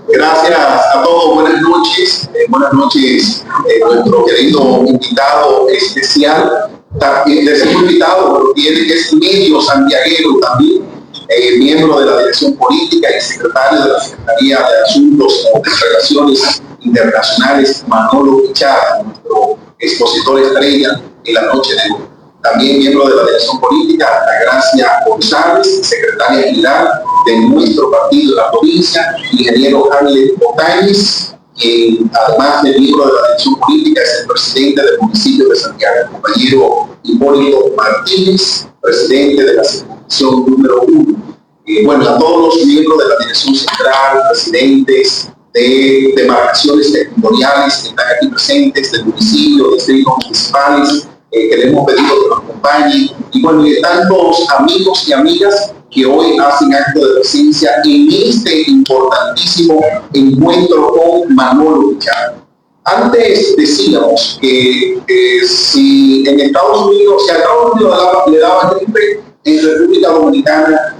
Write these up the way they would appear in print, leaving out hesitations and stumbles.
Gracias a todos, buenas noches. Buenas noches, nuestro querido invitado especial. También decimos invitado, pero tiene que es medio santiaguero también, miembro de la dirección política y secretario de la Secretaría de Asuntos de Relaciones Internacionales, Manolo Pichardo, nuestro expositor estrella en la noche de hoy. También miembro de la dirección política, Altagracia González, secretaria general de nuestro partido de la provincia, ingeniero Harley Botanis, quien además de miembro de la dirección política es el presidente del municipio de Santiago, el compañero Hipólito Martínez, presidente de la circunscripción número 1. Bueno, a todos los miembros de la dirección central, presidentes de demarcaciones territoriales que están aquí presentes, del municipio, distritos municipales, que le hemos pedido que nos acompañen, y bueno, y tantos amigos y amigas que hoy hacen acto de presencia en este importantísimo encuentro con Manolo Pichardo. Antes decíamos que si en Estados Unidos, si a Estados Unidos le daba gripe, en República Dominicana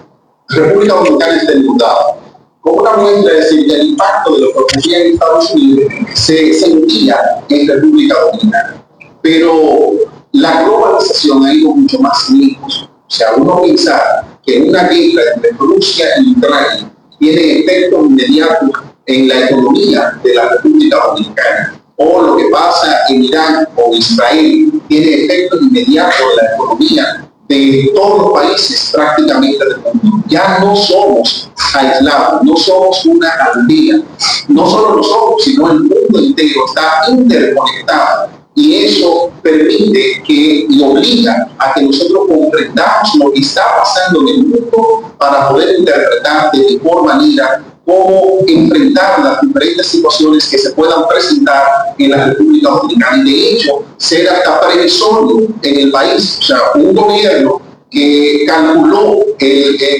está inundada. Como una muestra, es decir, del impacto de lo que ocurría en Estados Unidos se sentía en República Dominicana. Pero la globalización ha ido mucho más lejos. O sea, uno piensa que una guerra entre Rusia y Ucrania tiene efectos inmediatos en la economía de la República Dominicana, o lo que pasa en Irán o Israel tiene efectos inmediatos en la economía de todos los países prácticamente del mundo. Ya no somos aislados, no somos una aldea. No solo nosotros, sino el mundo entero está interconectado. Y eso permite y obliga a que nosotros comprendamos lo que está pasando en el mundo para poder interpretar de mejor manera cómo enfrentar las diferentes situaciones que se puedan presentar en la República Dominicana. Y de hecho, ser hasta previsorio en el país. O sea, un gobierno que calculó que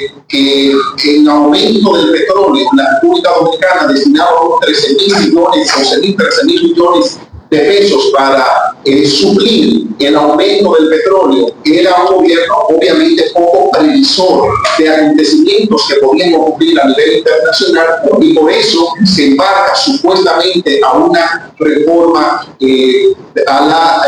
el aumento del petróleo en la República Dominicana destinaba unos 13.000 millones de pesos para suplir el aumento del petróleo, era un gobierno obviamente poco previsor de acontecimientos que podían ocurrir a nivel internacional, y por eso se embarca supuestamente a una reforma, a la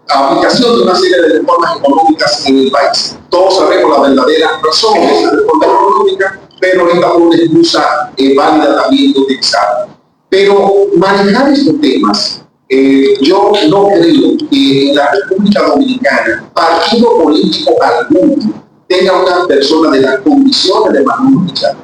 aplicación de una serie de reformas económicas en el país. Todos sabemos la verdadera razón de esa reforma económica, pero esta es una excusa válida también de utilizar. Pero manejar estos temas, yo no creo que en la República Dominicana partido político alguno tenga una persona de las condiciones de Manolo Pichardo.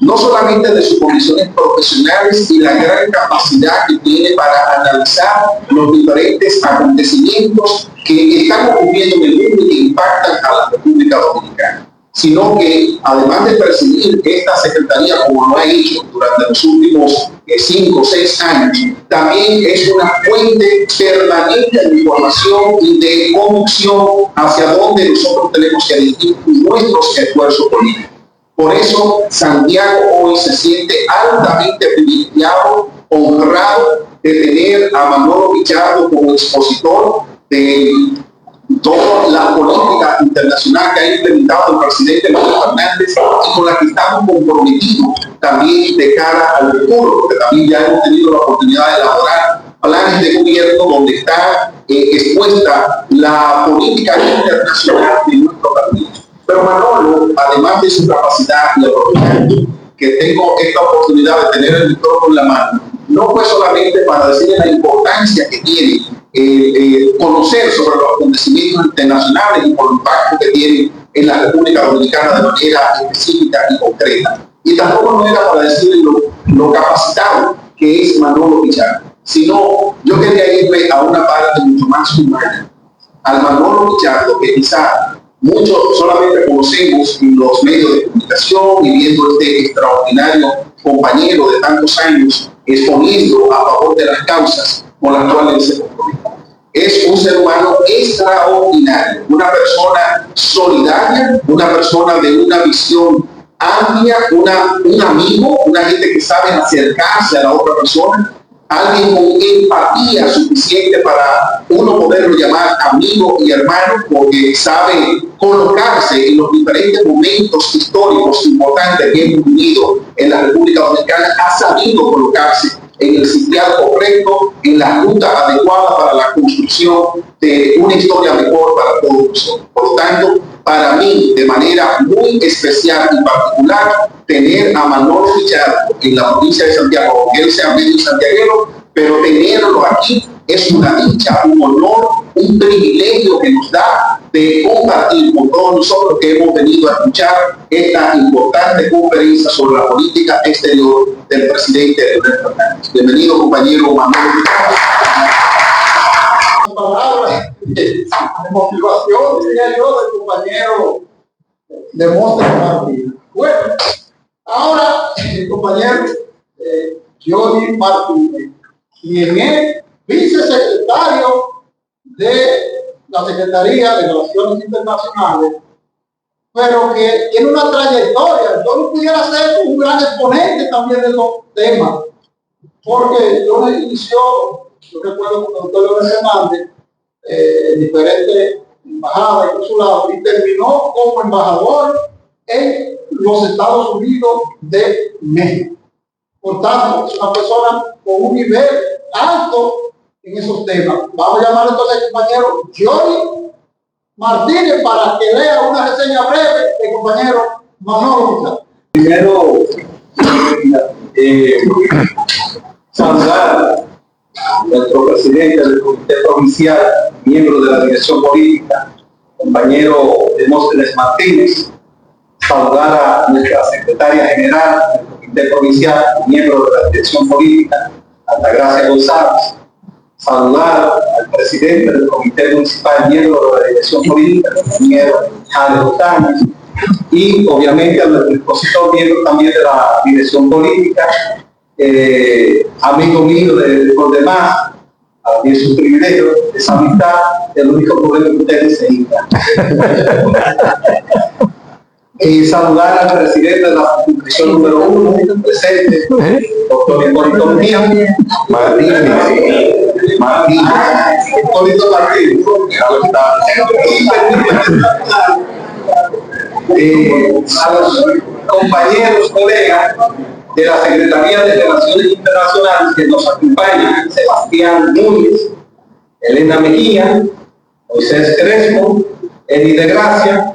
No solamente de sus condiciones profesionales y la gran capacidad que tiene para analizar los diferentes acontecimientos que están ocurriendo en el mundo y que impactan a la República Dominicana, sino que además de presidir esta secretaría como lo ha hecho durante los últimos 5 o 6 años, también es una fuente permanente de información y de conducción hacia donde nosotros tenemos que dirigir nuestros esfuerzos políticos. Por eso Santiago hoy se siente altamente privilegiado, honrado de tener a Manolo Pichardo como expositor de toda la política internacional que ha implementado el presidente Luis Fernández y con la que estamos comprometidos también de cara al futuro, porque también ya hemos tenido la oportunidad de elaborar planes de gobierno donde está expuesta la política internacional de nuestro partido. Pero Manolo, además de su capacidad y aprovechando que tengo esta oportunidad de tener el micrófono en la mano, no fue solamente para decirle la importancia que tiene conocer sobre los acontecimientos internacionales y por el impacto que tiene en la República Dominicana de manera específica y concreta. Y tampoco no era para decirle lo capacitado que es Manolo Pichardo, sino yo quería irme a una parte mucho más humana, al Manolo Pichardo que quizá muchos solamente conocemos en los medios de comunicación y viendo este extraordinario compañero de tantos años exponiendo a favor de las causas con las cuales se compromete. Es un ser humano extraordinario, una persona solidaria, una persona de una visión amplia, un amigo, una gente que sabe acercarse a la otra persona, alguien con empatía suficiente para uno poderlo llamar amigo y hermano, porque sabe colocarse en los diferentes momentos históricos importantes que hemos vivido en la República Dominicana, ha sabido colocarse en el sitial correcto, en la ruta adecuada para la construcción de una historia mejor para todos nosotros. Por lo tanto, para mí, de manera muy especial y particular, tener a Manuel Pichardo en la provincia de Santiago, aunque él sea medio santiaguero, pero tenerlo aquí es una dicha, un honor, un privilegio que nos da de compartir con todos nosotros que hemos venido a escuchar esta importante conferencia sobre la política exterior del presidente Leonel Fernández. Bienvenido, compañero Manuel Pichardo. Palabras de motivación, diría yo, del compañero de Montes Martínez. Bueno, ahora el compañero Johnny Martínez, quien es vicesecretario de la Secretaría de Relaciones Internacionales, pero que tiene una trayectoria. Yo no pudiera ser un gran exponente también de los temas, porque yo inició, yo recuerdo con el doctor Leonel Fernández, diferentes embajadas y consulados, y terminó como embajador en los Estados Unidos de México. Por tanto, es una persona con un nivel alto en esos temas. Vamos a llamar entonces al compañero Johnny Martínez para que lea una reseña breve del compañero Manuel Pichardo. Primero, saludar a nuestro presidente del Comité Provincial, miembro de la Dirección Política, compañero Demóstenes Martínez, saludar a nuestra secretaria general del Comité Provincial, miembro de la Dirección Política, Altagracia González, saludar al presidente del Comité Municipal, miembro de la Dirección Política, el compañero Jale Botana, y obviamente a nuestro expositor, miembro también de la Dirección Política, amigo mío de por demás. A mí es un privilegio, esa amistad, el único problema que ustedes se hincan. Y saludar al presidente de la institución número 1, presente, doctor Hipólito Martínez. Hipólito Martínez. A los compañeros, colegas de la Secretaría de Relaciones Internacionales que nos acompañan: Sebastián Núñez, Elena Mejía, Moisés Crespo, Edi de Gracia,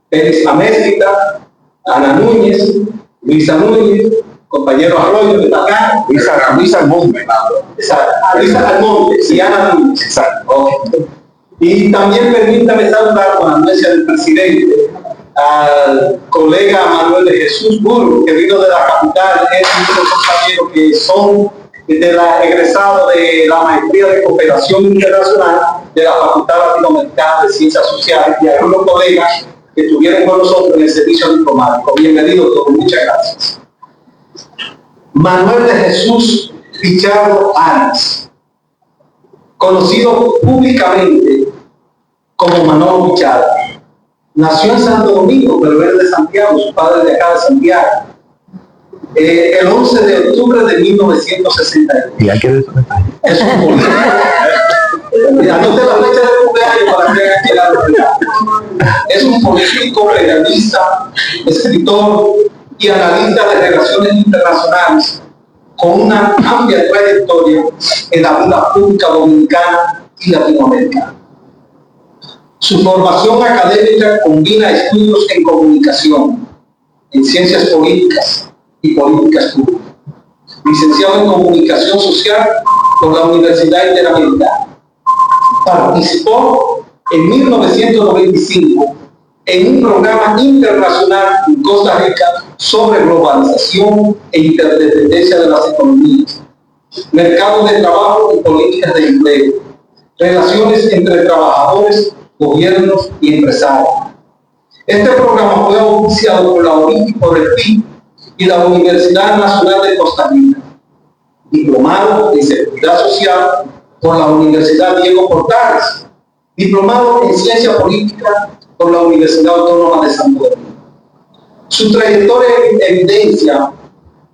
Pérez Amézquita, Ana Núñez, Luisa Núñez, compañero Arroyo de acá, Luisa Almonte. Luisa Almonte y Ana Núñez. Exacto. Okay. Y también permítame saludar con la anuencia del presidente al colega Manuel de Jesús Burro, que vino de la capital, es un compañero que son de la egresado de la maestría de cooperación internacional de la Facultad Latinoamericana de Ciencias Sociales, y algunos colegas que estuvieron con nosotros en el servicio diplomático. Bienvenidos todos, muchas gracias. Manuel de Jesús Pichardo Aras, conocido públicamente como Manolo Pichardo, nació en Santo Domingo, pero era de Santiago, su padre de acá de Santiago, el 11 de octubre de 1961. ¿Y hay que ver? Es un político. Anote la fecha de cumpleaños para que hagan llegar. Es un político, periodista, escritor y analista de relaciones internacionales, con una amplia trayectoria en la vida pública dominicana y latinoamericana. Su formación académica combina estudios en comunicación, en ciencias políticas y políticas públicas. Licenciado en comunicación social por la Universidad Interamericana. Participó en 1995 en un programa internacional en Costa Rica sobre globalización e interdependencia de las economías, mercado de trabajo y políticas de empleo, relaciones entre trabajadores, gobiernos y empresarios. Este programa fue auspiciado por la OIT, por el PIB y la Universidad Nacional de Costa Rica. Diplomado en Seguridad Social por la Universidad Diego Portales. Diplomado en Ciencia Política por la Universidad Autónoma de Santo Domingo. Su trayectoria evidencia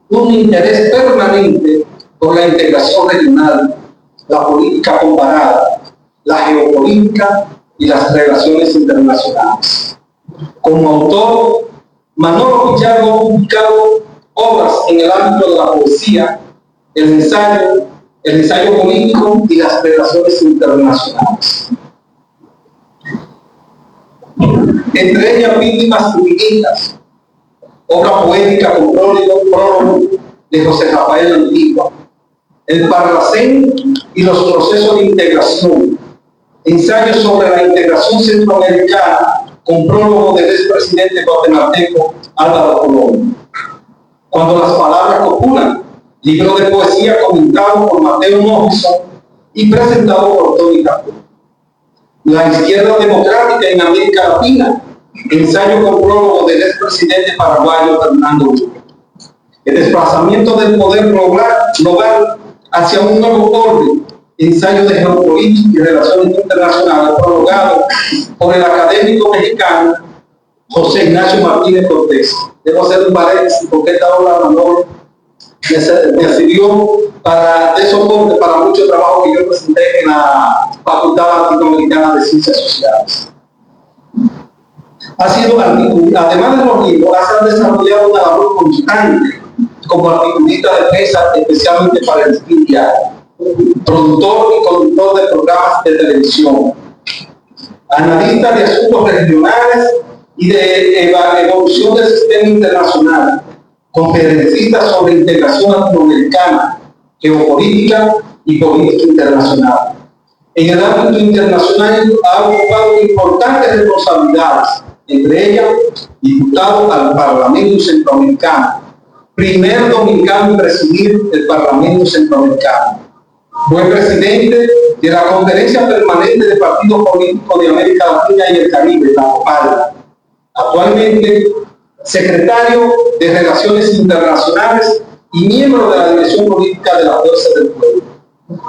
un interés permanente por la integración regional, la política comparada, la geopolítica y las relaciones internacionales. Como autor, Manolo Pichardo ha publicado obras en el ámbito de la poesía, el ensayo político y las relaciones internacionales. Entre ellas, Víctimas Infinitas, obra poética con prólogo de José Rafael Antigua, El Parlacén y los procesos de integración, ensayo sobre la integración centroamericana con prólogo del expresidente guatemalteco Álvaro Colón. Cuando las palabras copulan, libro de poesía comentado por Mateo Morrison y presentado por Tony Capó. La izquierda democrática en América Latina, ensayo con prólogo del expresidente paraguayo Fernando Uribe. El desplazamiento del poder global hacia un nuevo orden, ensayo de geopolítica y relaciones internacionales, prologado por el académico mexicano José Ignacio Martínez Cortés. Debo hacer un paréntesis porque esta obra me sirvió de soporte para mucho trabajo que yo presenté en la Facultad Latinoamericana de Ciencias Sociales. Además de los libros, ha desarrollado una labor constante como articulista de prensa, especialmente para el Spin Diario, productor y conductor de programas de televisión, analista de asuntos regionales y de evolución del sistema internacional, conferencista sobre integración latinoamericana, geopolítica y política internacional. En el ámbito internacional ha ocupado importantes responsabilidades, entre ellas diputado al Parlamento Centroamericano, primer dominicano en presidir el Parlamento Centroamericano. Fue presidente de la Conferencia Permanente de Partidos Políticos de América Latina y el Caribe, la COPAL. Actualmente, secretario de Relaciones Internacionales y miembro de la Dirección Política de la Fuerza del Pueblo.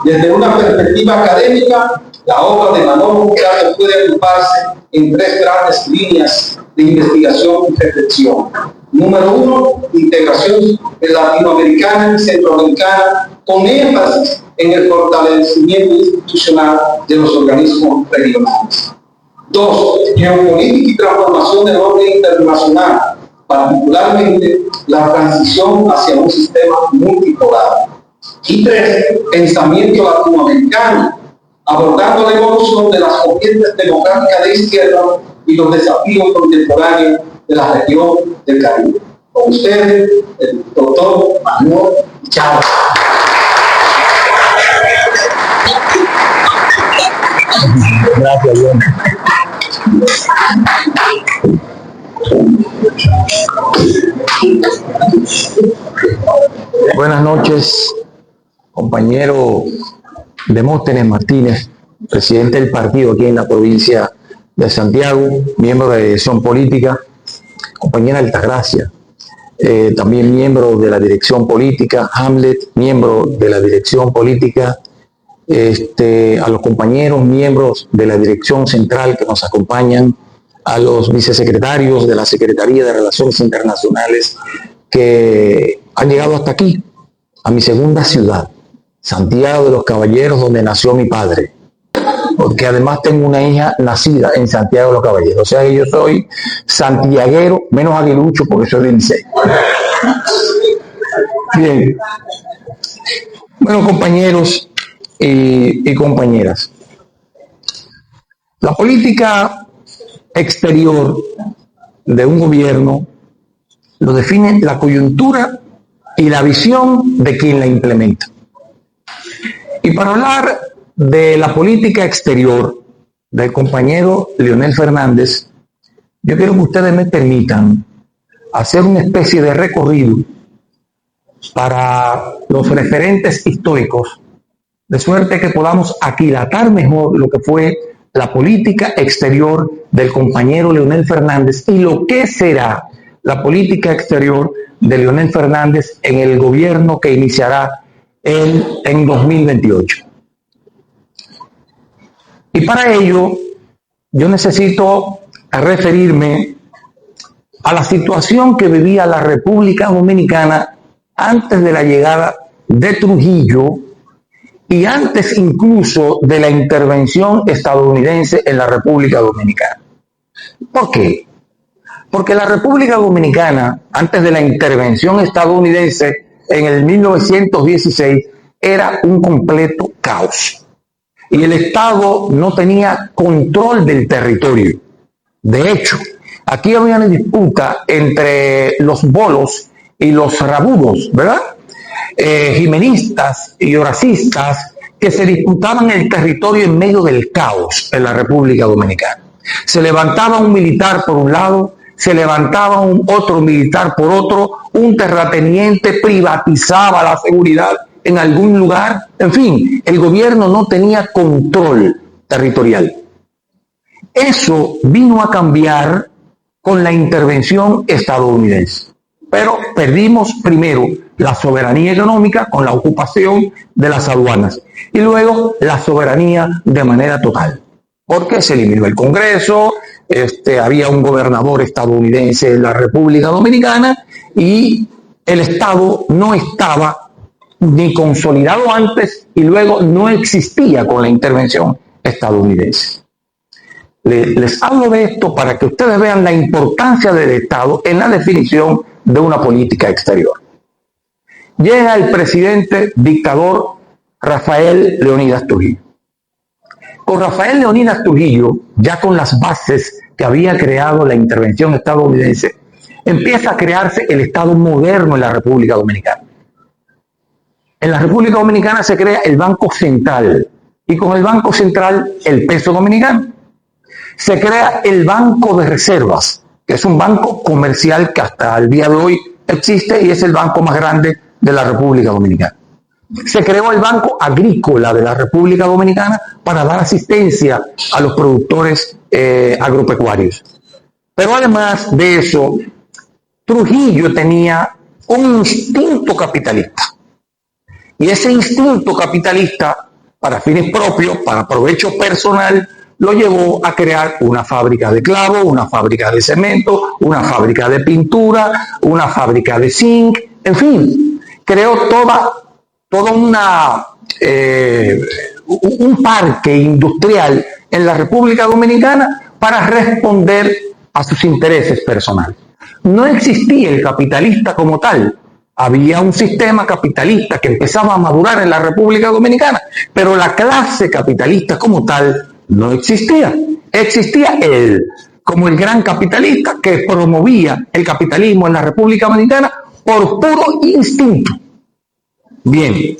Desde una perspectiva académica, la obra de Manolo Pichardo puede agruparse en tres grandes líneas de investigación y reflexión. Número uno, integración latinoamericana y centroamericana con énfasis en el fortalecimiento institucional de los organismos regionales. Dos, geopolítica y transformación del orden internacional, particularmente la transición hacia un sistema multipolar. Y tres, pensamiento latinoamericano, abordando la evolución de las corrientes democráticas de izquierda y los desafíos contemporáneos de la región del Caribe. Con ustedes, el doctor Manolo Pichardo. Gracias, John. Buenas noches, compañero Demóstenes Martínez, presidente del partido aquí en la provincia de Santiago, miembro de la dirección política, compañera Altagracia, también miembro de la dirección política, Hamlet, miembro de la dirección política, a los compañeros miembros de la dirección central que nos acompañan, a los vicesecretarios de la Secretaría de Relaciones Internacionales que han llegado hasta aquí, a mi segunda ciudad, Santiago de los Caballeros, donde nació mi padre, porque además tengo una hija nacida en Santiago de los Caballeros, o sea que yo soy santiaguero, menos aguilucho porque soy de Licey. Bien, bueno, compañeros y compañeras, la política exterior de un gobierno lo define la coyuntura y la visión de quien la implementa. Y para hablar de la política exterior del compañero Leonel Fernández, yo quiero que ustedes me permitan hacer una especie de recorrido para los referentes históricos, de suerte que podamos aquilatar mejor lo que fue la política exterior del compañero Leonel Fernández y lo que será la política exterior de Leonel Fernández en el gobierno que iniciará en 2028. Y para ello, yo necesito referirme a la situación que vivía la República Dominicana antes de la llegada de Trujillo y antes incluso de la intervención estadounidense en la República Dominicana. ¿Por qué? Porque la República Dominicana, antes de la intervención estadounidense en el 1916, era un completo caos. Y el Estado no tenía control del territorio. De hecho, aquí había una disputa entre los bolos y los rabudos, ¿verdad? Jimenistas y horacistas que se disputaban el territorio en medio del caos en la República Dominicana. Se levantaba un militar por un lado, se levantaba otro militar por otro, un terrateniente privatizaba la seguridad en algún lugar. En fin, el gobierno no tenía control territorial. Eso vino a cambiar con la intervención estadounidense. Pero perdimos primero la soberanía económica con la ocupación de las aduanas y luego la soberanía de manera total, porque se eliminó el Congreso, había un gobernador estadounidense en la República Dominicana y el Estado no estaba ni consolidado antes y luego no existía con la intervención estadounidense. Les hablo de esto para que ustedes vean la importancia del Estado en la definición de una política exterior. Llega el presidente dictador Rafael Leónidas Trujillo. Con Rafael Leónidas Trujillo, ya con las bases que había creado la intervención estadounidense, empieza a crearse el Estado moderno en la República Dominicana. En la República Dominicana se crea el Banco Central y con el Banco Central el peso dominicano. Se crea el Banco de Reservas, que es un banco comercial que hasta el día de hoy existe y es el banco más grande de la República Dominicana. Se creó el Banco Agrícola de la República Dominicana para dar asistencia a los productores agropecuarios. Pero además de eso, Trujillo tenía un instinto capitalista. Y ese instinto capitalista, para fines propios, para provecho personal, lo llevó a crear una fábrica de clavo, una fábrica de cemento, una fábrica de pintura, una fábrica de zinc, en fin, creó un parque industrial en la República Dominicana para responder a sus intereses personales. No existía el capitalista como tal. Había un sistema capitalista que empezaba a madurar en la República Dominicana, pero la clase capitalista como tal no existía. Existía él, como el gran capitalista que promovía el capitalismo en la República Dominicana por puro instinto. Bien,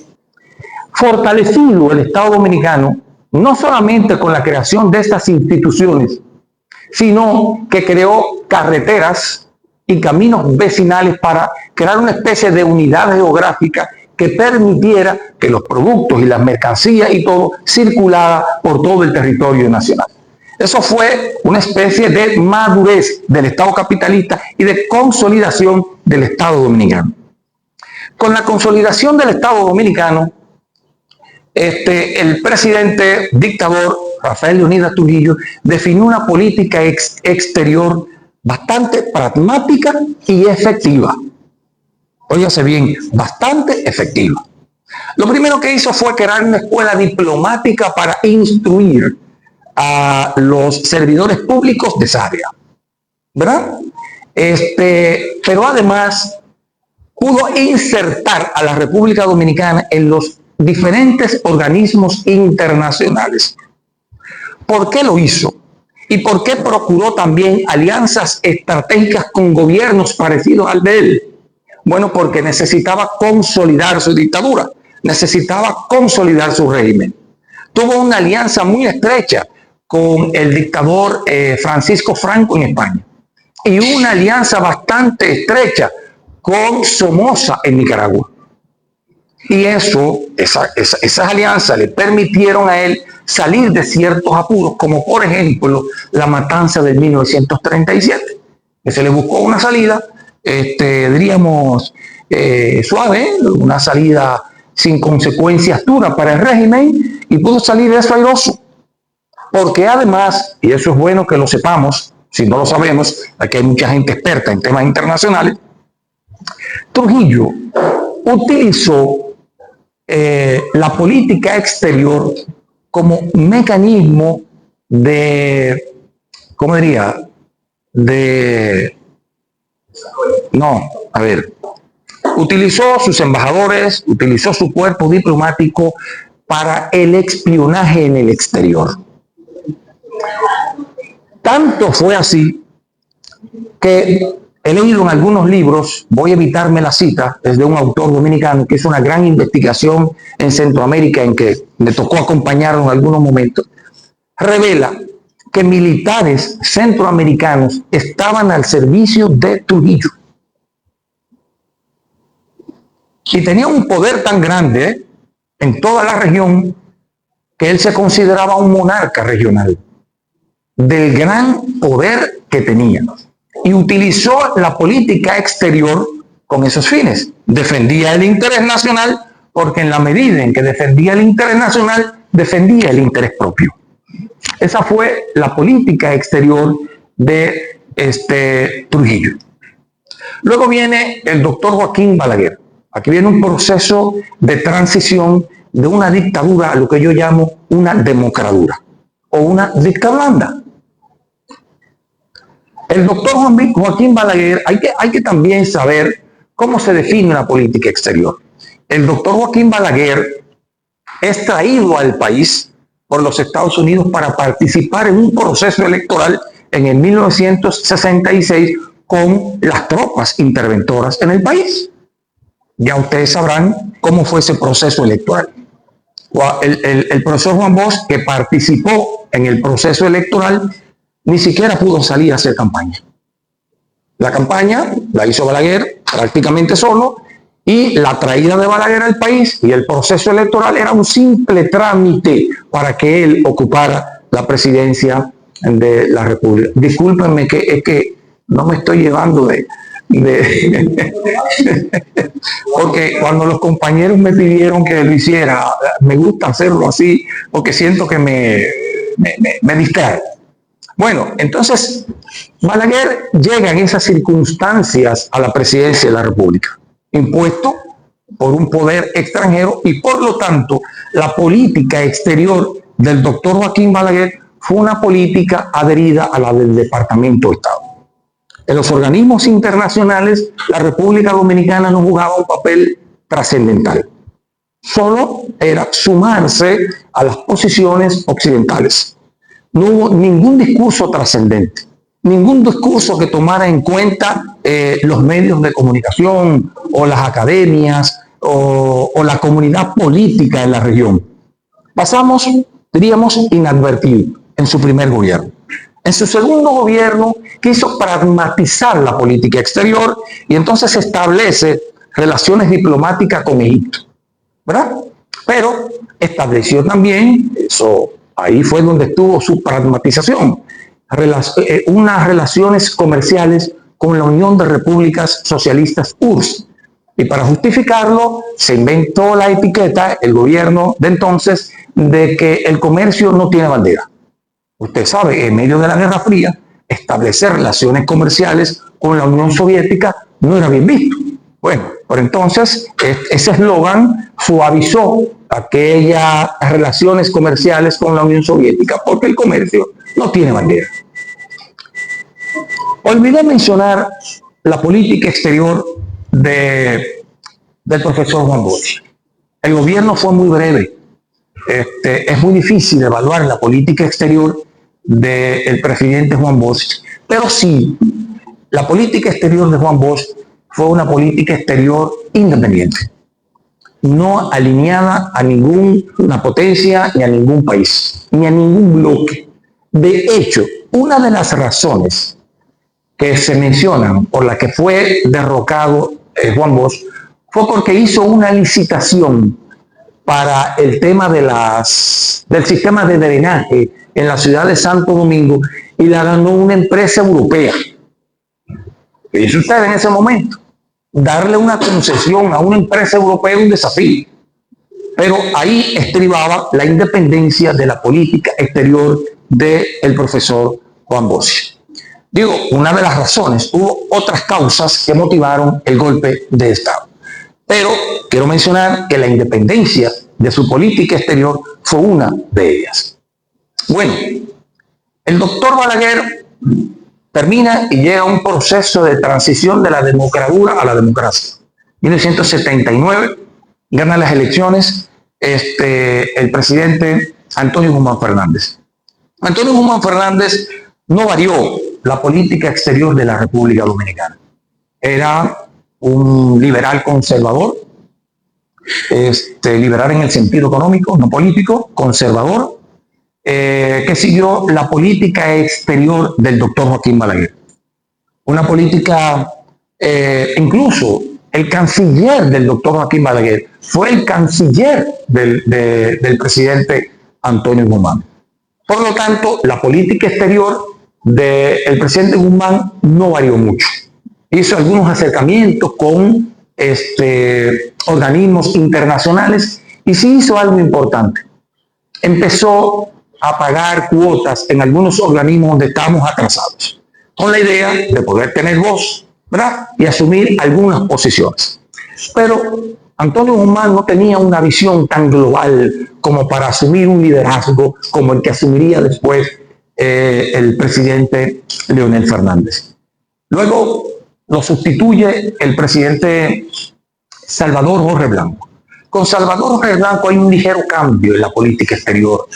fortalecido el Estado dominicano, no solamente con la creación de estas instituciones, sino que creó carreteras y caminos vecinales para crear una especie de unidad geográfica que permitiera que los productos y las mercancías y todo circulara por todo el territorio nacional. Eso fue una especie de madurez del Estado capitalista y de consolidación del Estado dominicano. Con la consolidación del Estado dominicano, el presidente dictador Rafael Leónidas Trujillo definió una política exterior bastante pragmática y efectiva. Óigase bien, bastante efectiva. Lo primero que hizo fue crear una escuela diplomática para instruir a los servidores públicos de esa área, ¿verdad? Pero además pudo insertar a la República Dominicana en los diferentes organismos internacionales. ¿Por qué lo hizo? ¿Y por qué procuró también alianzas estratégicas con gobiernos parecidos al de él? Bueno, porque necesitaba consolidar su dictadura, necesitaba consolidar su régimen. Tuvo una alianza muy estrecha con el dictador Francisco Franco en España y una alianza bastante estrecha con Somoza en Nicaragua. Y esas alianzas le permitieron a él salir de ciertos apuros, como por ejemplo la matanza del 1937, que se le buscó una salida, diríamos, suave, una salida sin consecuencias duras para el régimen, y pudo salir de eso airoso. Porque además, y eso es bueno que lo sepamos, si no lo sabemos, aquí hay mucha gente experta en temas internacionales, Trujillo utilizó la política exterior como mecanismo de, ¿cómo diría? Utilizó sus embajadores, utilizó su cuerpo diplomático para el espionaje en el exterior. Tanto fue así que he leído en algunos libros, voy a evitarme la cita, es de un autor dominicano que hizo una gran investigación en Centroamérica en que me tocó acompañarlo en algunos momentos, revela que militares centroamericanos estaban al servicio de Trujillo. Y tenía un poder tan grande en toda la región que él se consideraba un monarca regional del gran poder que tenía. Y utilizó la política exterior con esos fines. Defendía el interés nacional porque en la medida en que defendía el interés nacional, defendía el interés propio. Esa fue la política exterior de Trujillo. Luego viene el doctor Joaquín Balaguer. Aquí viene un proceso de transición de una dictadura a lo que yo llamo una democradura o una dicta blanda. El doctor Joaquín Balaguer, hay que también saber cómo se define una política exterior. El doctor Joaquín Balaguer es traído al país por los Estados Unidos para participar en un proceso electoral en el 1966 con las tropas interventoras en el país. Ya ustedes sabrán cómo fue ese proceso electoral. El profesor Juan Bosch, que participó en el proceso electoral, ni siquiera pudo salir a hacer campaña. La campaña la hizo Balaguer prácticamente solo y la traída de Balaguer al país y el proceso electoral era un simple trámite para que él ocupara la presidencia de la República. Discúlpenme que es que no me estoy llevando porque cuando los compañeros me pidieron que lo hiciera, me gusta hacerlo así porque siento que me distrae. Bueno, entonces Balaguer llega en esas circunstancias a la presidencia de la República, impuesto por un poder extranjero y por lo tanto la política exterior del doctor Joaquín Balaguer fue una política adherida a la del Departamento de Estado. En los organismos internacionales, la República Dominicana no jugaba un papel trascendental. Solo era sumarse a las posiciones occidentales. No hubo ningún discurso trascendente, ningún discurso que tomara en cuenta los medios de comunicación o las academias o la comunidad política en la región. Pasamos, diríamos, inadvertido en su primer gobierno. En su segundo gobierno quiso pragmatizar la política exterior y entonces establece relaciones diplomáticas con Egipto, ¿verdad? Pero estableció también, ahí fue donde estuvo su pragmatización, unas relaciones comerciales con la Unión de Repúblicas Socialistas URSS. Y para justificarlo, se inventó la etiqueta, el gobierno de entonces, de que el comercio no tiene bandera. Usted sabe, en medio de la Guerra Fría, establecer relaciones comerciales con la Unión Soviética no era bien visto. Bueno, por entonces ese eslogan suavizó aquellas relaciones comerciales con la Unión Soviética porque el comercio no tiene bandera. Olvidé mencionar la política exterior del profesor Juan Bosch. El gobierno fue muy breve. Es muy difícil evaluar la política exterior del presidente Juan Bosch, pero sí, la política exterior de Juan Bosch fue una política exterior independiente, no alineada a ninguna potencia, ni a ningún país, ni a ningún bloque. De hecho, una de las razones que se mencionan por la que fue derrocado Juan Bosch fue porque hizo una licitación para el tema del sistema de drenaje en la ciudad de Santo Domingo y la ganó una empresa europea. ¿Qué hizo usted en ese momento? Darle una concesión a una empresa europea es un desafío. Pero ahí estribaba la independencia de la política exterior del profesor Juan Bosch. Digo, una de las razones, hubo otras causas que motivaron el golpe de Estado. Pero quiero mencionar que la independencia de su política exterior fue una de ellas. Bueno, el doctor Balaguer termina y llega a un proceso de transición de la democracia a la democracia. 1979 gana las elecciones el presidente Antonio Guzmán Fernández. Antonio Guzmán Fernández no varió la política exterior de la República Dominicana. Era un liberal conservador, liberal en el sentido económico, no político, conservador, que siguió la política exterior del doctor Joaquín Balaguer. Una política, incluso el canciller del doctor Joaquín Balaguer fue el canciller del presidente Antonio Guzmán. Por lo tanto, la política exterior del presidente Guzmán no varió mucho. Hizo algunos acercamientos con organismos internacionales y sí hizo algo importante. Empezó a pagar cuotas en algunos organismos donde estábamos atrasados, con la idea de poder tener voz, ¿verdad? Y asumir algunas posiciones. Pero Antonio Guzmán no tenía una visión tan global como para asumir un liderazgo como el que asumiría después el presidente Leonel Fernández. Luego lo sustituye el presidente Salvador Jorge Blanco. Con Salvador Jorge Blanco hay un ligero cambio en la política exterior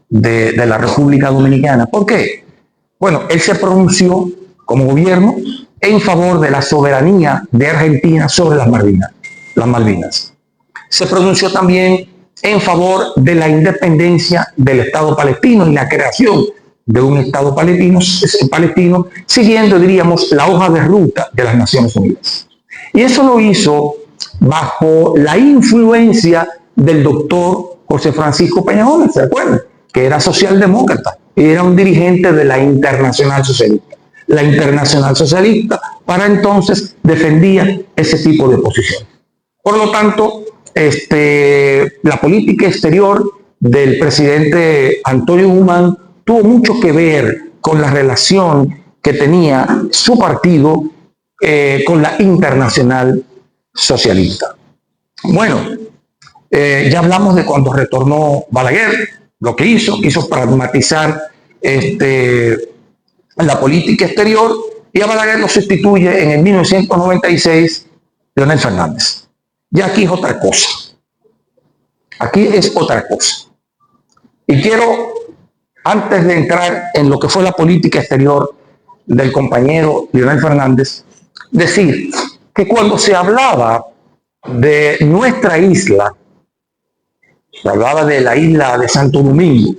de la República Dominicana. ¿Por qué? Bueno, él se pronunció como gobierno en favor de la soberanía de Argentina sobre las Malvinas. Se pronunció también en favor de la independencia del Estado palestino y la creación de un Estado palestino, siguiendo, diríamos, la hoja de ruta de las Naciones Unidas. Y eso lo hizo bajo la influencia del doctor José Francisco Peña Gómez, ¿se acuerdan? Que era socialdemócrata y era un dirigente de la Internacional Socialista. La Internacional Socialista para entonces defendía ese tipo de posiciones. Por lo tanto, la política exterior del presidente Antonio Guzmán tuvo mucho que ver con la relación que tenía su partido con la Internacional Socialista. Bueno, ya hablamos de cuando retornó Balaguer, lo que quiso pragmatizar la política exterior, y a Balaguer lo sustituye en el 1996 Leonel Fernández. Y aquí es otra cosa. Aquí es otra cosa. Y quiero, antes de entrar en lo que fue la política exterior del compañero Leonel Fernández, decir que cuando se hablaba de nuestra isla, se hablaba de la isla de Santo Domingo,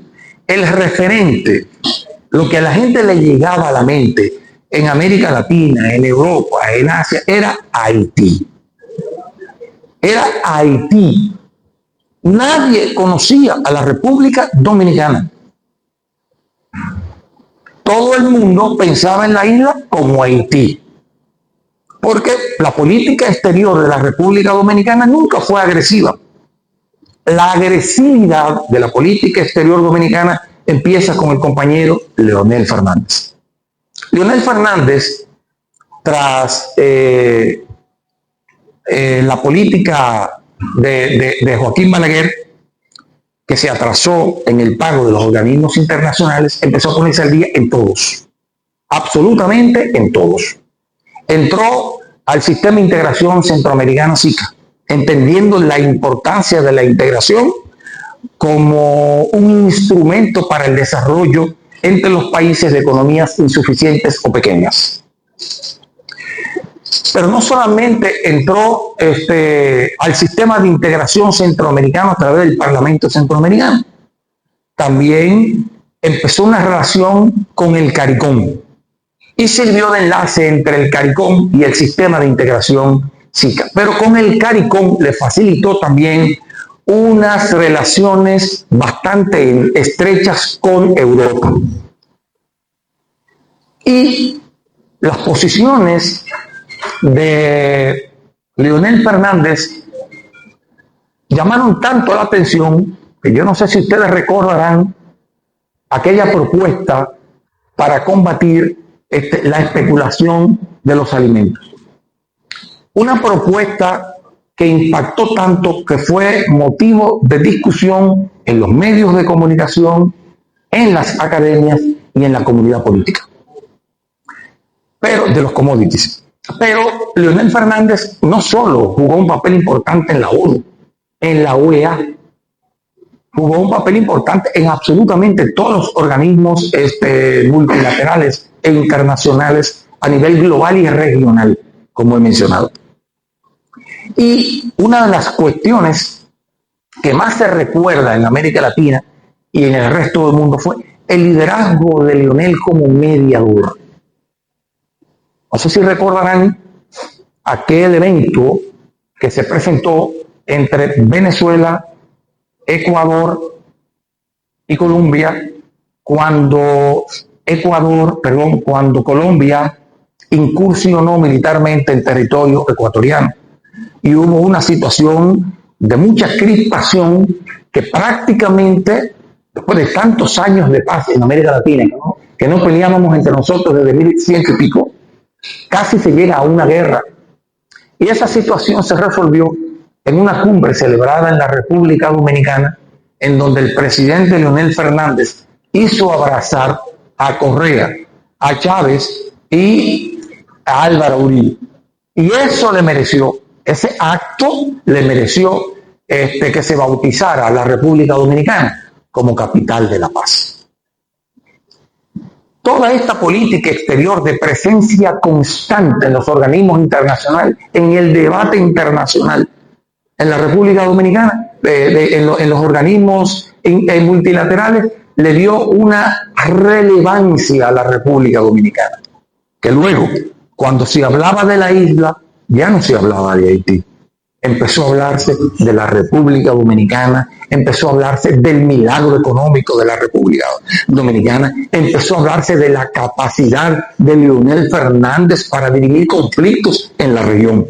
el referente, lo que a la gente le llegaba a la mente en América Latina, en Europa, en Asia, era Haití. Era Haití. Nadie conocía a la República Dominicana. Todo el mundo pensaba en la isla como Haití. Porque la política exterior de la República Dominicana nunca fue agresiva. La agresividad de la política exterior dominicana empieza con el compañero Leonel Fernández. Leonel Fernández, tras la política de Joaquín Balaguer, que se atrasó en el pago de los organismos internacionales, empezó a ponerse al día en todos, absolutamente en todos. Entró al sistema de integración centroamericana SICA, entendiendo la importancia de la integración como un instrumento para el desarrollo entre los países de economías insuficientes o pequeñas. Pero no solamente entró al sistema de integración centroamericano a través del Parlamento Centroamericano, también empezó una relación con el CARICOM y sirvió de enlace entre el CARICOM y el sistema de integración SICA. Pero con el CARICOM le facilitó también unas relaciones bastante estrechas con Europa. Y las posiciones de Leonel Fernández llamaron tanto la atención que yo no sé si ustedes recordarán aquella propuesta para combatir la especulación de los alimentos. Una propuesta que impactó tanto que fue motivo de discusión en los medios de comunicación, en las academias y en la comunidad política. Pero de los commodities. Pero Leonel Fernández no solo jugó un papel importante en la ONU, en la OEA, jugó un papel importante en absolutamente todos los organismos multilaterales e internacionales a nivel global y regional, como he mencionado. Y una de las cuestiones que más se recuerda en América Latina y en el resto del mundo fue el liderazgo de Leonel como mediador. No sé si recordarán aquel evento que se presentó entre Venezuela, Ecuador y Colombia, cuando Colombia incursionó militarmente en territorio ecuatoriano. Y hubo una situación de mucha crispación que prácticamente, después de tantos años de paz en América Latina, ¿no?, que no peleábamos entre nosotros desde 1100 y pico, casi se llega a una guerra. Y esa situación se resolvió en una cumbre celebrada en la República Dominicana, en donde el presidente Leonel Fernández hizo abrazar a Correa, a Chávez y a Álvaro Uribe. Y eso le mereció, ese acto le mereció que se bautizara a la República Dominicana como capital de la paz. Toda esta política exterior de presencia constante en los organismos internacionales, en el debate internacional, en la República Dominicana, en los organismos multilaterales, le dio una relevancia a la República Dominicana. Que luego, cuando se hablaba de la isla, ya no se hablaba de Haití. Empezó a hablarse de la República Dominicana, empezó a hablarse del milagro económico de la República Dominicana, empezó a hablarse de la capacidad de Leonel Fernández para dirimir conflictos en la región.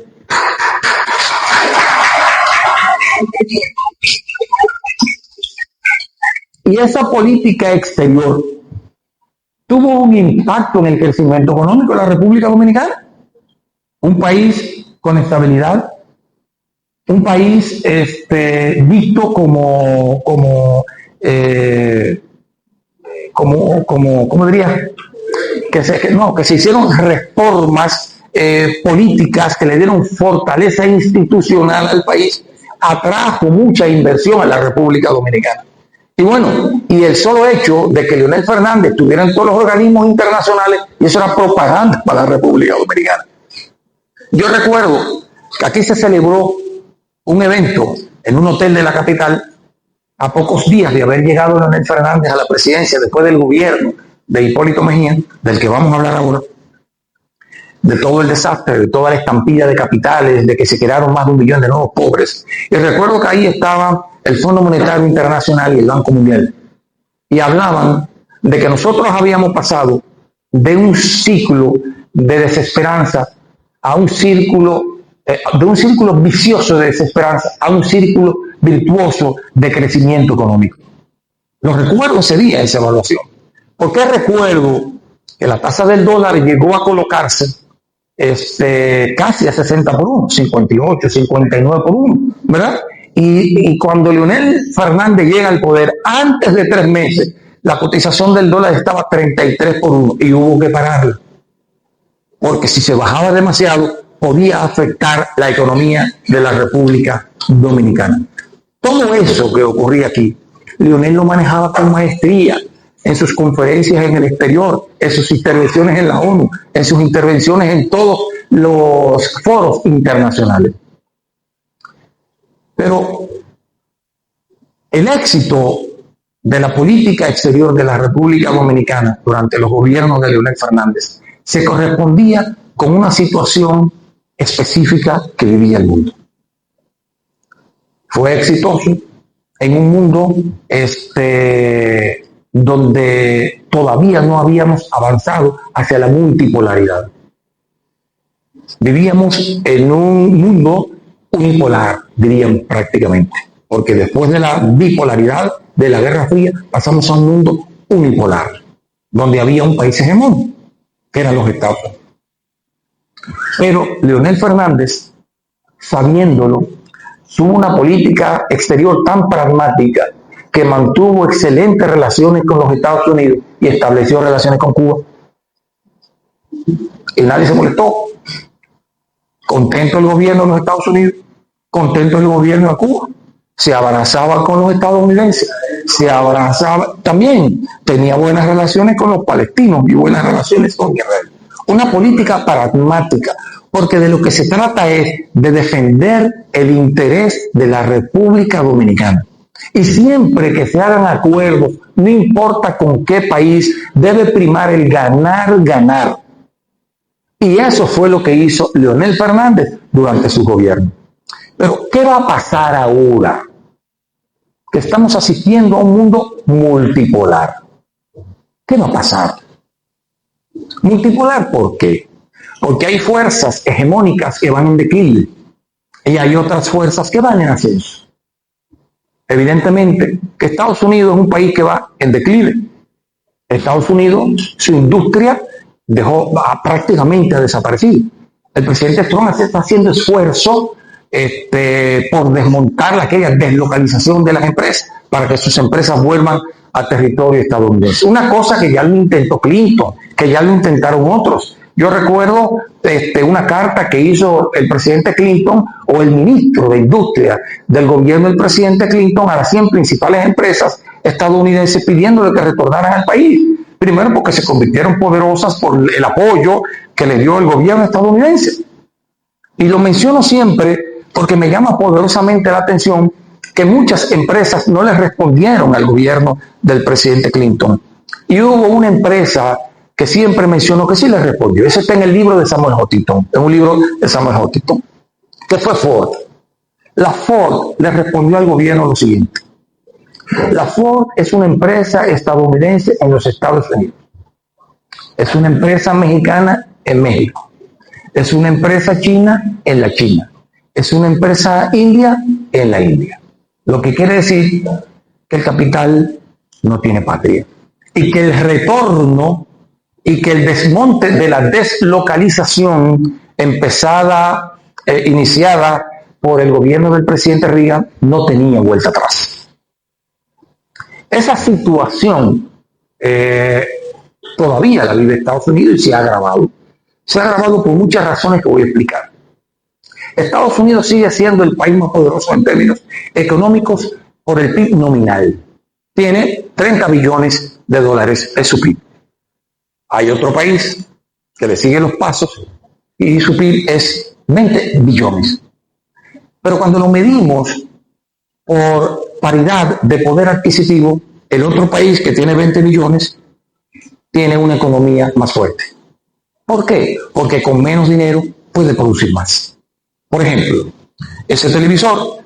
Y esa política exterior tuvo un impacto en el crecimiento económico de la República Dominicana. Un país con estabilidad, un país visto ¿cómo diría? Que se hicieron reformas políticas que le dieron fortaleza institucional al país, atrajo mucha inversión a la República Dominicana. Y bueno, y el solo hecho de que Leonel Fernández estuviera en todos los organismos internacionales, y eso era propaganda para la República Dominicana. Yo recuerdo que aquí se celebró un evento en un hotel de la capital a pocos días de haber llegado Leonel Fernández a la presidencia, después del gobierno de Hipólito Mejía, del que vamos a hablar ahora, de todo el desastre, de toda la estampida de capitales, de que se crearon más de 1 millón de nuevos pobres. Y recuerdo que ahí estaba el Fondo Monetario Internacional y el Banco Mundial, y hablaban de que nosotros habíamos pasado de un ciclo de desesperanza a un círculo, de un círculo vicioso de desesperanza a un círculo virtuoso de crecimiento económico. Lo recuerdo ese día, esa evaluación. Porque recuerdo que la tasa del dólar llegó a colocarse casi a 60 por 1, 58, 59 por 1, ¿verdad? Y cuando Leonel Fernández llega al poder, antes de 3 meses, la cotización del dólar estaba 33 por 1 y hubo que pararla. Porque si se bajaba demasiado, podía afectar la economía de la República Dominicana. Todo eso que ocurría aquí, Leonel lo manejaba con maestría en sus conferencias en el exterior, en sus intervenciones en la ONU, en sus intervenciones en todos los foros internacionales. Pero el éxito de la política exterior de la República Dominicana durante los gobiernos de Leonel Fernández se correspondía con una situación específica que vivía el mundo. Fue exitoso en un mundo donde todavía no habíamos avanzado hacia la multipolaridad. Vivíamos en un mundo unipolar, diríamos prácticamente, porque después de la bipolaridad de la Guerra Fría pasamos a un mundo unipolar, donde había un país hegemónico, que eran los Estados Unidos. Pero Leonel Fernández sabiéndolo, tuvo una política exterior tan pragmática que mantuvo excelentes relaciones con los Estados Unidos y estableció relaciones con Cuba. Y nadie se molestó. Contento el gobierno de los Estados Unidos, contento el gobierno de Cuba. Se abrazaba con los estadounidenses, se abrazaba, también tenía buenas relaciones con los palestinos y buenas relaciones con Israel. Una política pragmática, porque de lo que se trata es de defender el interés de la República Dominicana. Y siempre que se hagan acuerdos, no importa con qué país, debe primar el ganar. Y eso fue lo que hizo Leonel Fernández durante su gobierno. Pero, ¿qué va a pasar ahora? Que estamos asistiendo a un mundo multipolar. ¿Qué va a pasar? Multipolar, ¿por qué? Porque hay fuerzas hegemónicas que van en declive y hay otras fuerzas que van en ascenso. Evidentemente que Estados Unidos es un país que va en declive. Estados Unidos, su industria prácticamente desaparecido. El presidente Trump está haciendo esfuerzo por desmontar aquella deslocalización de las empresas para que sus empresas vuelvan a territorio estadounidense. Una cosa que ya lo intentó Clinton, que ya lo intentaron otros. Yo recuerdo una carta que hizo el presidente Clinton o el ministro de Industria del gobierno del presidente Clinton a las 100 principales empresas estadounidenses pidiéndole que retornaran al país. Primero porque se convirtieron poderosas por el apoyo que le dio el gobierno estadounidense. Y lo menciono siempre porque me llama poderosamente la atención que muchas empresas no le respondieron al gobierno del presidente Clinton. Y hubo una empresa que siempre mencionó que sí le respondió. Ese está en el libro de Samuel Huntington, en un libro de Samuel Huntington, que fue Ford. La Ford le respondió al gobierno lo siguiente. La Ford es una empresa estadounidense en los Estados Unidos. Es una empresa mexicana en México. Es una empresa china en la China. Es una empresa india en la India. Lo que quiere decir que el capital no tiene patria. Y que el retorno y que el desmonte de la deslocalización iniciada por el gobierno del presidente Reagan no tenía vuelta atrás. Esa situación todavía la vive Estados Unidos y se ha agravado. Se ha agravado por muchas razones que voy a explicar. Estados Unidos sigue siendo el país más poderoso en términos económicos por el PIB nominal. Tiene 30 billones de dólares en su PIB. Hay otro país que le sigue los pasos y su PIB es 20 billones. Pero cuando lo medimos por paridad de poder adquisitivo, el otro país que tiene 20 billones tiene una economía más fuerte. ¿Por qué? Porque con menos dinero puede producir más. Por ejemplo, ese televisor,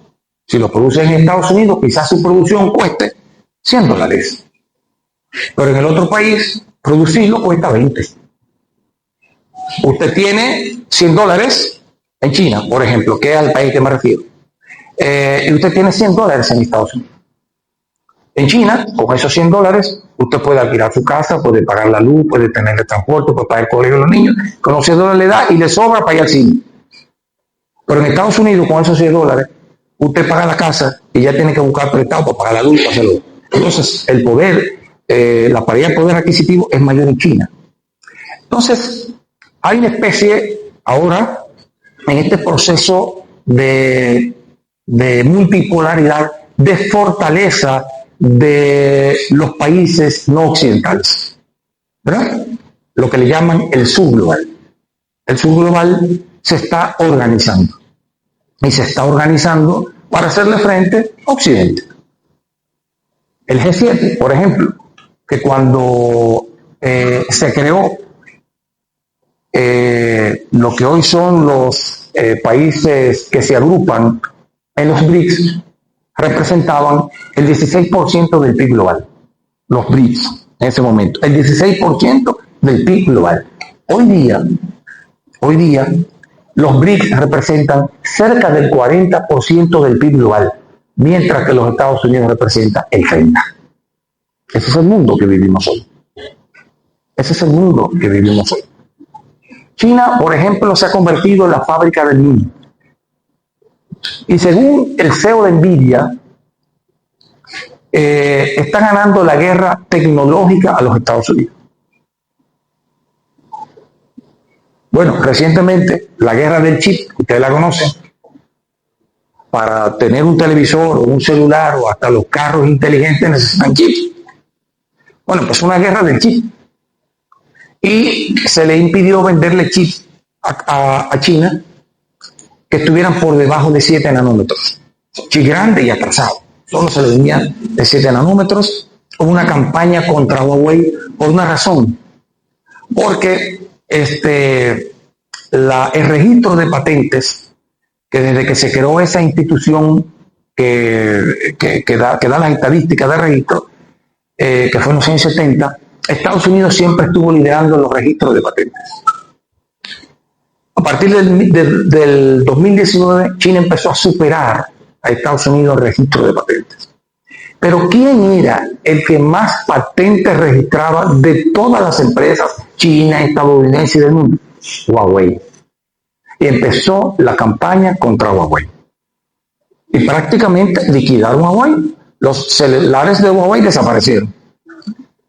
si lo produce en Estados Unidos, quizás su producción cueste $100. Pero en el otro país, producirlo cuesta 20. Usted tiene $100 en China, por ejemplo, que es al país que me refiero. Y usted tiene $100 en Estados Unidos. En China, con esos $100, usted puede alquilar su casa, puede pagar la luz, puede tener el transporte, puede pagar el colegio de los niños. Con los $100 le da y le sobra para ir al cine. Pero en Estados Unidos, con esos $100, usted paga la casa y ya tiene que buscar prestado para pagar la luz, para hacerlo. Entonces, el poder, la paridad de poder adquisitivo es mayor en China. Entonces, hay una especie ahora en este proceso de multipolaridad, de fortaleza de los países no occidentales, ¿verdad? Lo que le llaman el sur global. El sur global se está organizando y se está organizando para hacerle frente a Occidente. El G7, por ejemplo, que cuando se creó lo que hoy son los países que se agrupan en los BRICS, representaban el 16% del PIB global. Los BRICS, en ese momento, el 16% del PIB global. Hoy día, los BRICS representan cerca del 40% del PIB global, mientras que los Estados Unidos representan el 30%. Ese es el mundo que vivimos hoy. Ese es el mundo que vivimos hoy. China, por ejemplo, se ha convertido en la fábrica del mundo. Y según el CEO de Nvidia, está ganando la guerra tecnológica a los Estados Unidos. Bueno, recientemente la guerra del chip, ustedes la conocen, para tener un televisor o un celular o hasta los carros inteligentes necesitan chips. Bueno, pues una guerra del chip. Y se le impidió venderle chips a China que estuvieran por debajo de 7 nanómetros. Chip grande y atrasado. Solo se le vendían de 7 nanómetros. Hubo una campaña contra Huawei por una razón. Porque el registro de patentes, que desde que se creó esa institución que da las estadísticas de registro, que fue en los años 70, Estados Unidos siempre estuvo liderando los registros de patentes. A partir del 2019, China empezó a superar a Estados Unidos el registro de patentes. Pero ¿quién era el que más patentes registraba de todas las empresas chinas, estadounidenses y del mundo? Huawei. Y empezó la campaña contra Huawei. Y prácticamente liquidaron a Huawei. Los celulares de Huawei desaparecieron.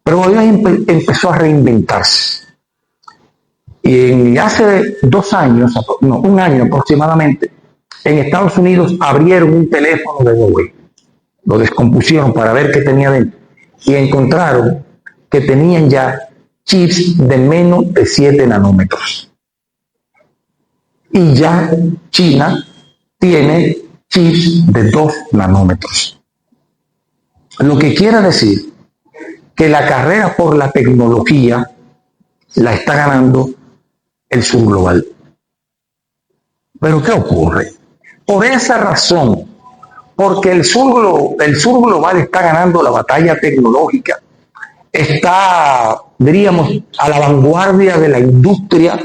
Pero Huawei empezó a reinventarse. Y hace 2 años, no, 1 año aproximadamente, en Estados Unidos abrieron un teléfono de Huawei. Lo descompusieron para ver qué tenía dentro. Y encontraron que tenían ya chips de menos de 7 nanómetros. Y ya China tiene chips de 2 nanómetros. Lo que quiere decir que la carrera por la tecnología la está ganando el sur global. Pero ¿qué ocurre? Por esa razón, porque el sur global está ganando la batalla tecnológica, está, diríamos, a la vanguardia de la industria,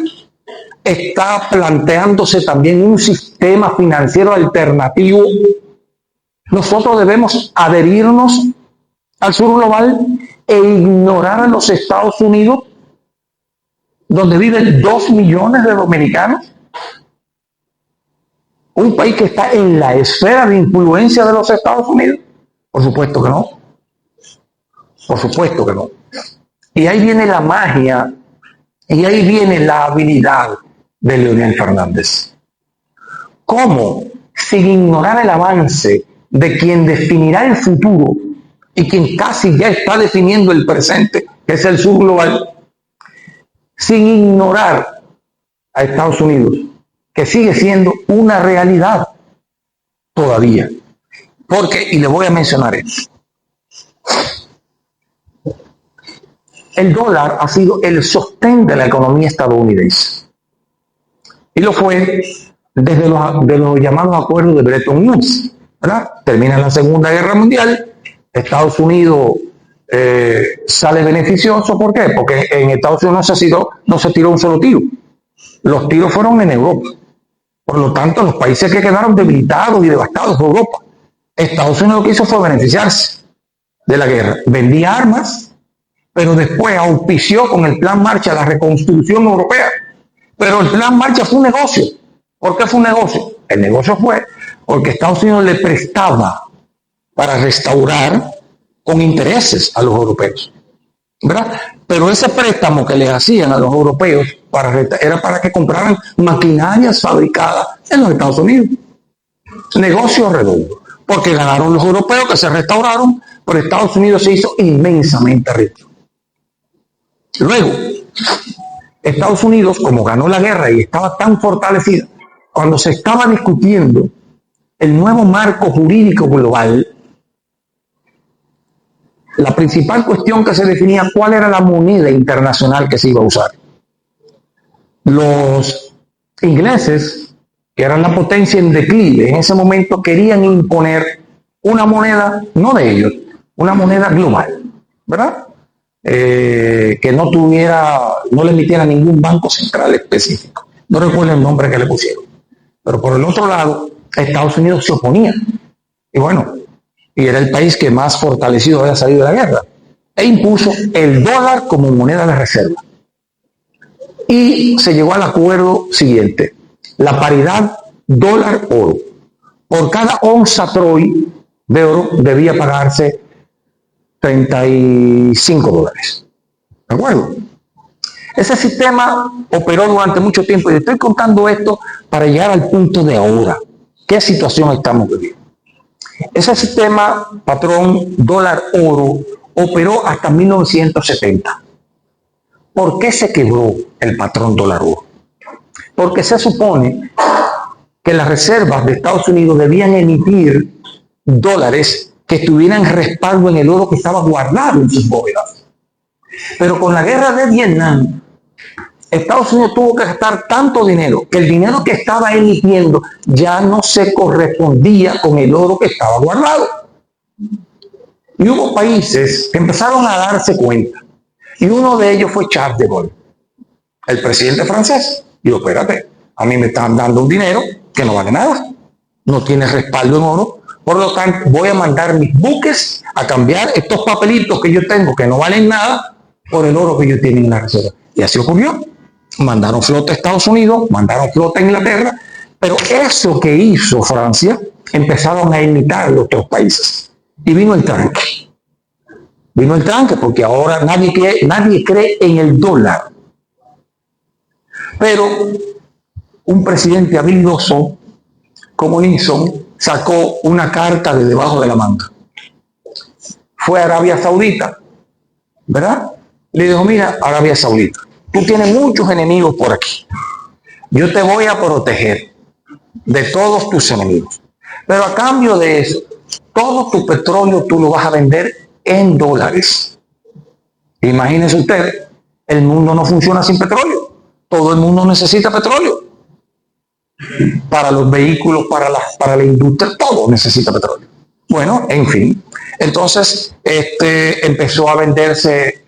está planteándose también un sistema financiero alternativo. Nosotros debemos adherirnos al sur global e ignorar a los Estados Unidos, donde viven 2 millones de dominicanos. Un país que está en la esfera de influencia de los Estados Unidos. Por supuesto que no. Por supuesto que no. Y ahí viene la magia y ahí viene la habilidad de Leonel Fernández. ¿Cómo, sin ignorar el avance de quien definirá el futuro y quien casi ya está definiendo el presente, que es el sur global, sin ignorar a Estados Unidos, que sigue siendo una realidad todavía? Porque, y le voy a mencionar esto, el dólar ha sido el sostén de la economía estadounidense. Y lo fue desde los llamados acuerdos de Bretton Woods, ¿verdad? Termina la Segunda Guerra Mundial, Estados Unidos sale beneficioso. ¿Por qué? Porque en Estados Unidos no se tiró un solo tiro. Los tiros fueron en Europa. Por lo tanto, los países que quedaron debilitados y devastados fue Europa. Estados Unidos lo que hizo fue beneficiarse de la guerra. Vendía armas, pero después auspició con el Plan Marshall la reconstrucción europea. Pero el Plan Marshall fue un negocio. ¿Por qué fue un negocio? El negocio fue porque Estados Unidos le prestaba para restaurar con intereses a los europeos, ¿verdad? Pero ese préstamo que les hacían a los europeos era para que compraran maquinarias fabricadas en los Estados Unidos. Negocio redondo, porque ganaron los europeos que se restauraron, pero Estados Unidos se hizo inmensamente rico. Luego, Estados Unidos, como ganó la guerra y estaba tan fortalecida, cuando se estaba discutiendo el nuevo marco jurídico global, la principal cuestión que se definía cuál era la moneda internacional que se iba a usar. Los ingleses, que eran la potencia en declive, en ese momento querían imponer una moneda, no de ellos, una moneda global, ¿verdad? Que no le emitiera ningún banco central específico. No recuerdo el nombre que le pusieron. Pero por el otro lado, Estados Unidos se oponía. Y bueno, y era el país que más fortalecido había salido de la guerra. E impuso el dólar como moneda de reserva. Y se llegó al acuerdo siguiente: la paridad dólar-oro. por cada onza Troy de oro debía pagarse $35. ¿De acuerdo? Ese sistema operó durante mucho tiempo y estoy contando esto para llegar al punto de ahora. ¿Qué situación estamos viviendo? Ese sistema patrón dólar-oro operó hasta 1970. ¿Por qué se quebró el patrón dólar-oro? Porque se supone que las reservas de Estados Unidos debían emitir dólares que tuvieran respaldo en el oro que estaba guardado en sus bóvedas. Pero con la guerra de Vietnam, Estados Unidos tuvo que gastar tanto dinero que el dinero que estaba emitiendo ya no se correspondía con el oro que estaba guardado. Y hubo países que empezaron a darse cuenta. Y uno de ellos fue Charles de Gaulle, el presidente francés. Dijo, espérate, a mí me están dando un dinero que no vale nada, no tiene respaldo en oro, por lo tanto voy a mandar mis buques a cambiar estos papelitos que yo tengo que no valen nada por el oro que yo tengo en la reserva. Y así ocurrió. Mandaron flota a Estados Unidos, mandaron flota a Inglaterra, pero eso que hizo Francia empezaron a imitar los otros países. Y vino el tranque. Vino el tranque porque ahora nadie cree en el dólar. Pero un presidente habilidoso como Nixon sacó una carta de debajo de la manga. Fue a Arabia Saudita, ¿verdad? Le dijo, mira, Arabia Saudita, tú tienes muchos enemigos por aquí. Yo te voy a proteger de todos tus enemigos. Pero a cambio de eso, todo tu petróleo tú lo vas a vender en dólares. Imagínense ustedes, el mundo no funciona sin petróleo. Todo el mundo necesita petróleo. Para los vehículos, para la industria, todo necesita petróleo. Bueno, en fin. Entonces, empezó a venderse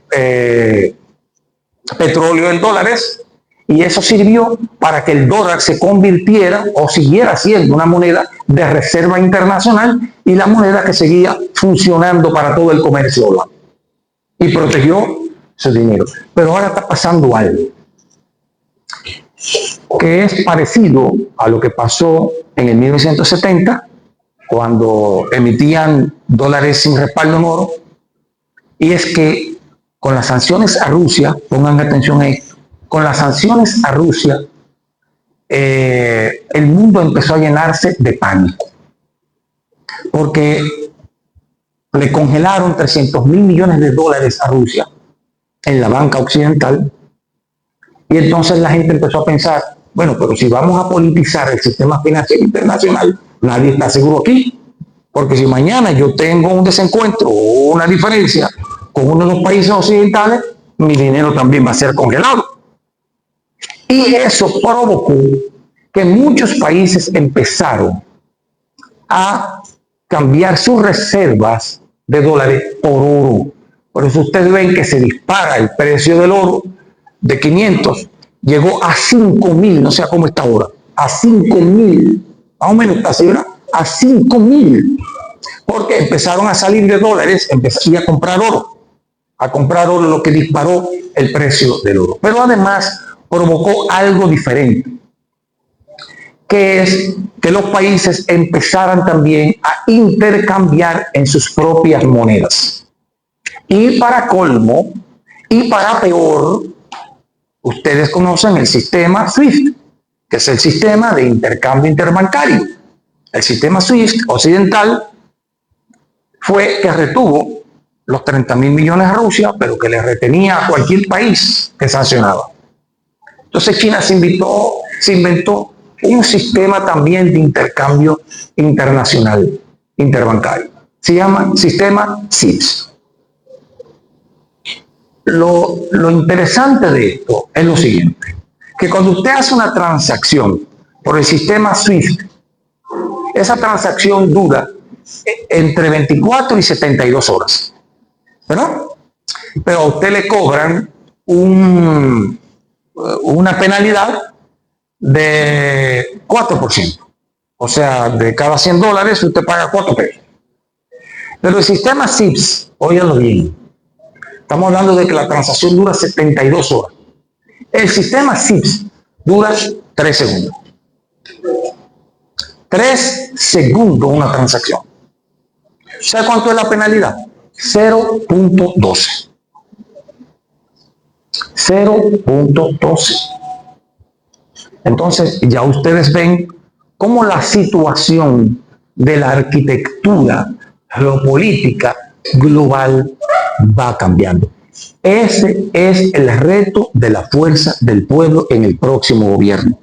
petróleo en dólares y eso sirvió para que el dólar se convirtiera o siguiera siendo una moneda de reserva internacional y la moneda que seguía funcionando para todo el comercio global y protegió su dinero. Pero ahora está pasando algo que es parecido a lo que pasó en el 1970 cuando emitían dólares sin respaldo en oro, y es que con las sanciones a Rusia, pongan atención a esto, con las sanciones a Rusia, el mundo empezó a llenarse de pánico, porque le congelaron 300.000 millones de dólares a Rusia en la banca occidental, y entonces la gente empezó a pensar, bueno, pero si vamos a politizar el sistema financiero internacional, nadie está seguro aquí, porque si mañana yo tengo un desencuentro o una diferencia con uno de los países occidentales, mi dinero también va a ser congelado. Y eso provocó que muchos países empezaron a cambiar sus reservas de dólares por oro. Por eso ustedes ven que se dispara el precio del oro de 500, llegó a 5.000, no sé cómo está ahora, a 5.000, más o menos está así, ¿verdad? A 5.000, porque empezaron a salir de dólares, empezaron a comprar oro, lo que disparó el precio del oro. Pero además provocó algo diferente, que es que los países empezaran también a intercambiar en sus propias monedas. Y para colmo, y para peor, ustedes conocen el sistema SWIFT, que es el sistema de intercambio interbancario. El sistema SWIFT occidental fue que retuvo los 30.000 millones a Rusia, pero que le retenía a cualquier país que sancionaba. Entonces China se inventó un sistema también de intercambio internacional, interbancario. Se llama sistema SIPS. Lo interesante de esto es lo siguiente, que cuando usted hace una transacción por el sistema SWIFT, esa transacción dura entre 24 y 72 horas, ¿verdad? Pero a usted le cobran una penalidad de 4%. O sea, de cada $100 usted paga 4 pesos. Pero el sistema SIPS, óiganlo bien, estamos hablando de que la transacción dura 72 horas. El sistema SIPS dura 3 segundos. 3 segundos una transacción. ¿Sabe cuánto es la penalidad? 0.12. 0.12. Entonces, ya ustedes ven cómo la situación de la arquitectura geopolítica global va cambiando. Ese es el reto de la fuerza del pueblo en el próximo gobierno.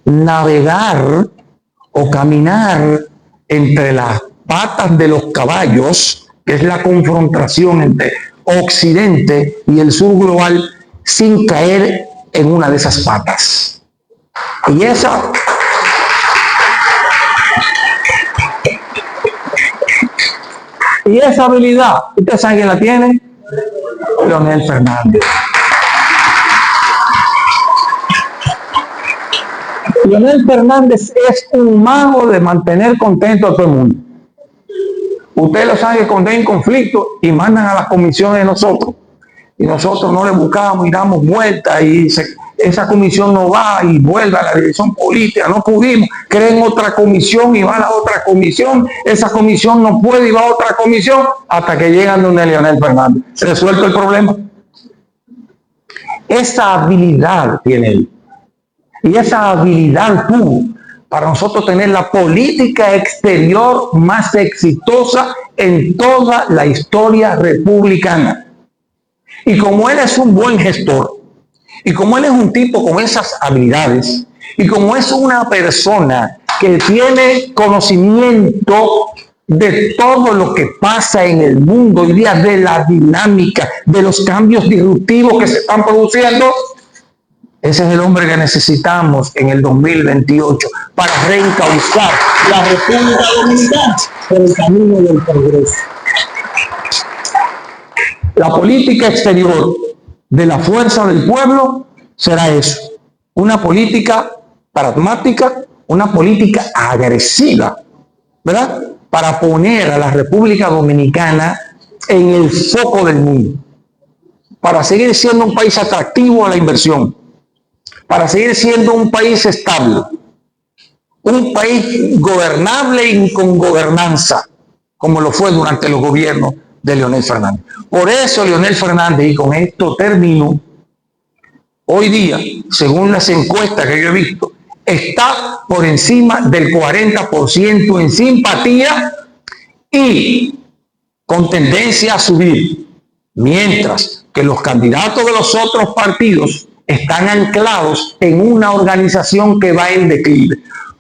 Navegar o caminar entre las patas de los caballos, que es la confrontación entre Occidente y el sur global, sin caer en una de esas patas. Y esa habilidad, ¿ustedes saben quién la tiene? Leonel Fernández. Leonel Fernández es un mago de mantener contento a todo el mundo. Ustedes lo saben que cuando hay conflicto y mandan a las comisiones de nosotros, y nosotros no le buscamos y damos vueltas y esa comisión no va y vuelve a la dirección política, no pudimos, creen otra comisión y va a la otra comisión, esa comisión no puede y va a otra comisión hasta que llegan donde Leonel Fernández. ¿Se resuelve el problema? Esa habilidad tiene él. Y esa habilidad tuvo para nosotros tener la política exterior más exitosa en toda la historia republicana. Y como él es un buen gestor, y como él es un tipo con esas habilidades, y como es una persona que tiene conocimiento de todo lo que pasa en el mundo hoy día, de la dinámica, de los cambios disruptivos que se están produciendo, ese es el hombre que necesitamos en el 2028 para reencauzar la República Dominicana por el camino del progreso. La política exterior de la fuerza del pueblo será eso, una política pragmática, una política agresiva, ¿verdad? Para poner a la República Dominicana en el foco del mundo, para seguir siendo un país atractivo a la inversión, para seguir siendo un país estable, un país gobernable y con gobernanza, como lo fue durante los gobiernos de Leonel Fernández. Por eso Leonel Fernández, y con esto termino, hoy día, según las encuestas que yo he visto, está por encima del 40% en simpatía y con tendencia a subir, mientras que los candidatos de los otros partidos están anclados en una organización que va en declive.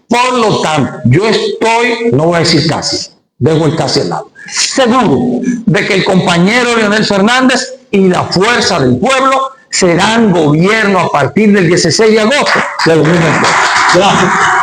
Por lo tanto, yo estoy, no voy a decir casi, dejo el casi al lado, seguro de que el compañero Leonel Fernández y la fuerza del pueblo serán gobierno a partir del 16 de agosto de 2022. Gracias.